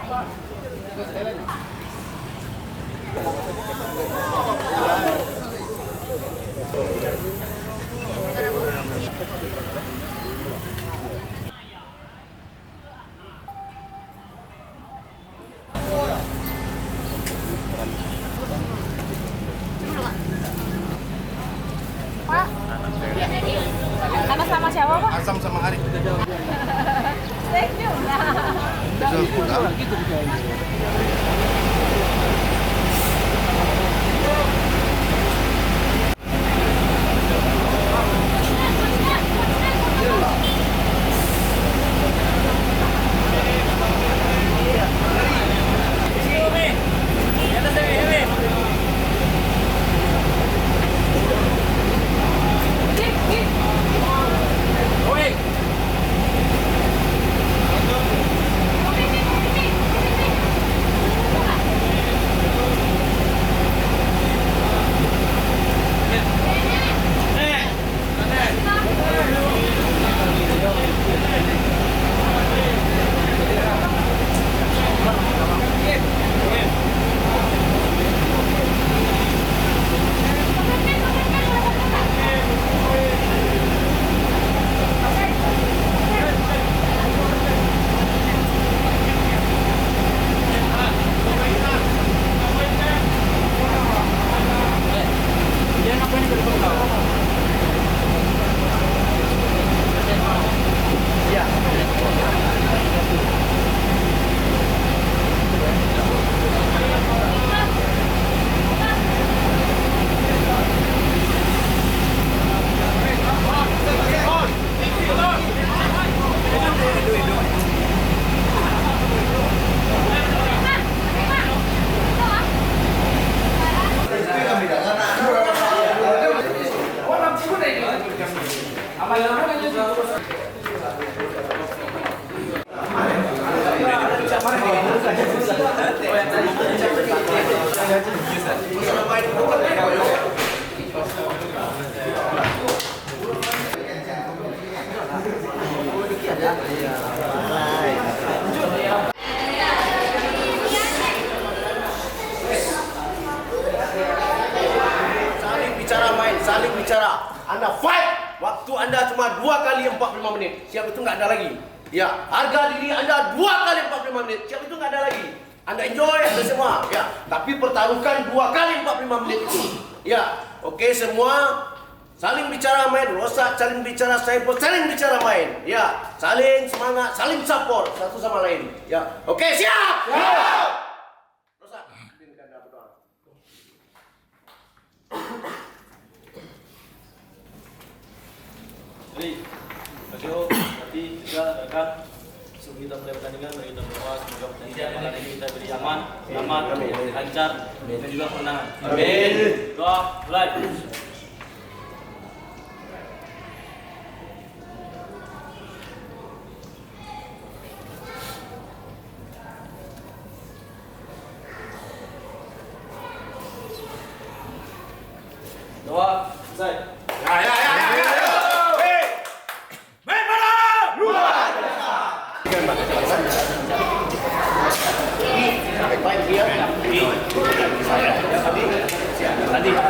Pak, atas sama siapa Pak? Asam sama Arif. Thank you. Saling bicara. Anda fight. Waktu Anda cuma 2 kali 45 menit. Siap itu nggak ada lagi. Ya, harga diri Anda 2 kali 45 menit. Siap itu nggak ada lagi. Anda enjoy Anda semua. Ya, tapi pertaruhkan 2 kali 45 menit itu. Ya, oke semua. Saling bicara main, Rosak saling bicara, Saiful saling bicara main. Ya, saling semangat, saling support satu sama lain. Ya, oke siap. Siap. Rosak, izinkan Anda berdoa. Jadi, Masyo, nanti juga rekan sebelum kita mulai pertandingan, mari kita berdoa semoga pertandingan malam ini kita beri aman, selamat, lancar, dan juga kemenangan. Amin. Doa, mulai. Doa, selesai. Ya. Baik dia. Tadi ya.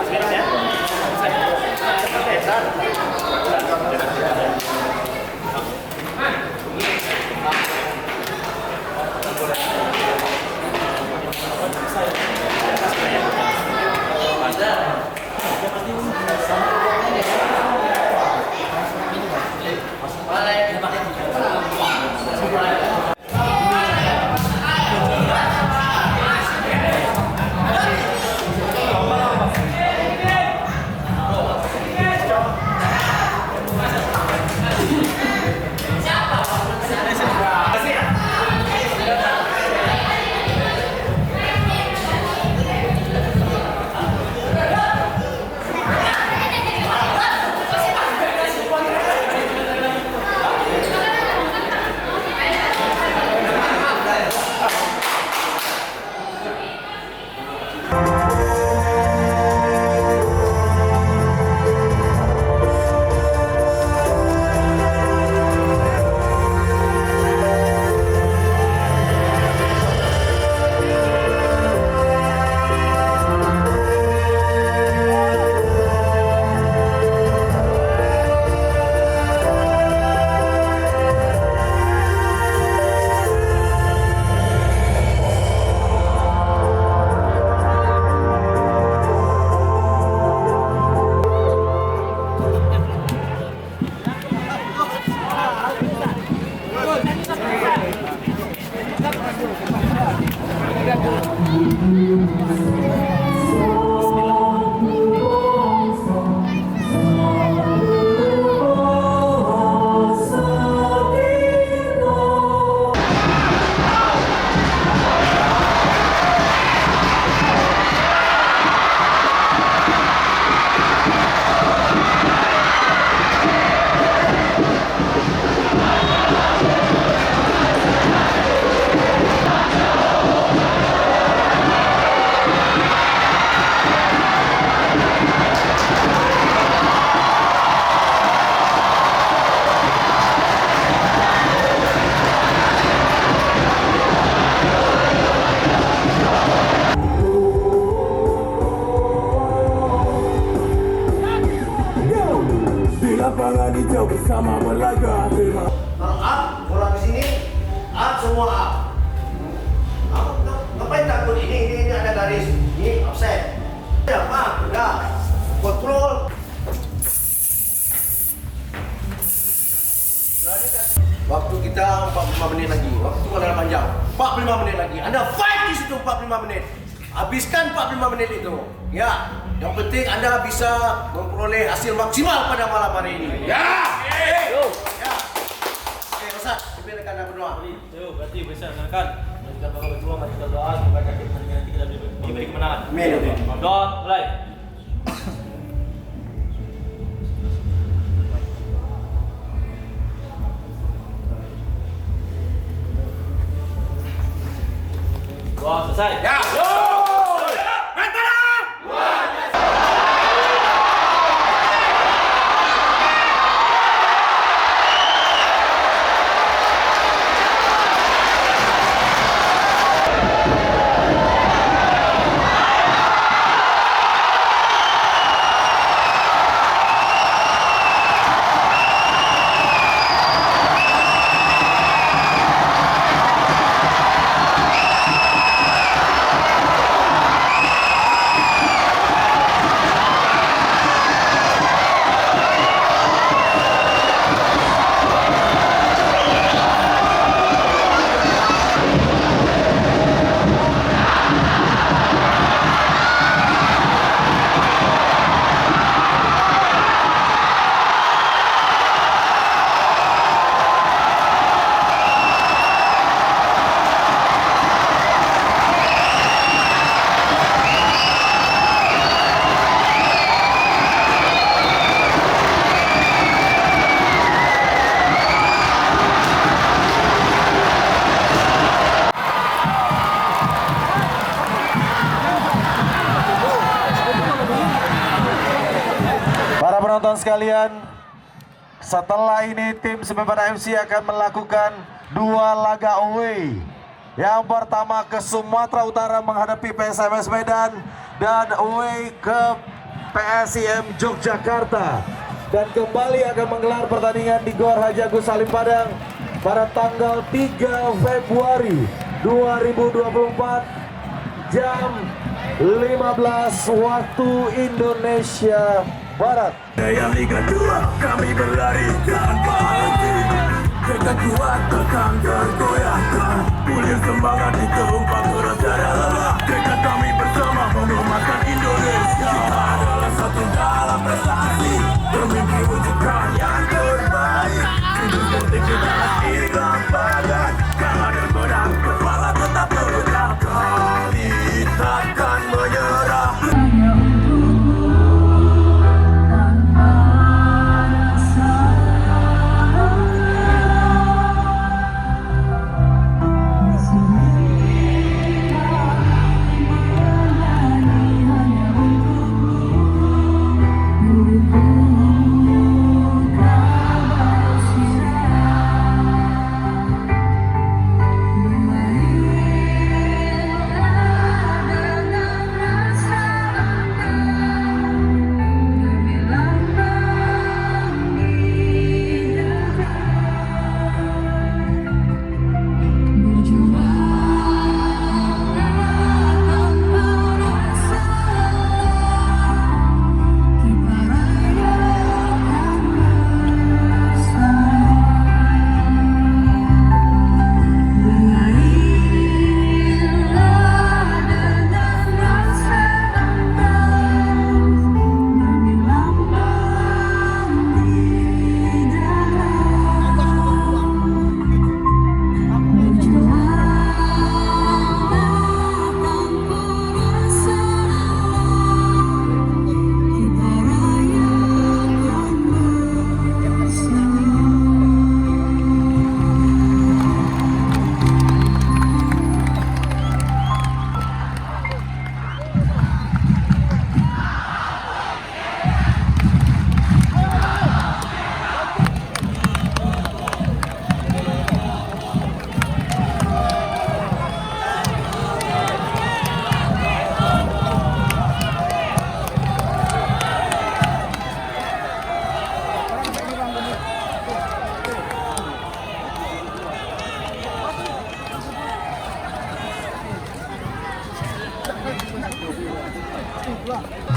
menit lagi. Waktu adalah panjang. 45 menit lagi. Anda fight di situ 45 menit. Habiskan 45 menit itu. Ya. Yang penting Anda bisa memperoleh hasil maksimal pada malam hari ini. Ya. Ya. Oke, Ustaz, pimpin rekan Anda berdoa. Berarti bisa rekan. Kita bakal berjuang, mari kita doa semoga akhir pertandingan nanti kita diberi kemenangan. Amin. Doa mulai. Doa selesai. Ya. Para penonton sekalian, setelah ini tim Semerbak FC akan melakukan 2 laga away. Yang pertama ke Sumatera Utara menghadapi PSMS Medan dan away ke PSIM Yogyakarta. Dan kembali akan menggelar pertandingan di Gor Haji Agus Salim Padang pada tanggal 3 Februari 2024 jam 15 waktu Indonesia Barat. Yang Liga 2 kami berlari tanpa henti. Kita kuat takkan tergoyahkan. Pulih semangat itu umpan terus tiada lelah. Tekad kami bersama mengumatkan Indonesia. Kita adalah satu dalam prestasi. Bermimpi wujudkan yang terbaik. Hidup seperti kita hilang badan. Kalah dan menang kepala tetap tergerak. Kami takkan menyerah. Keluar.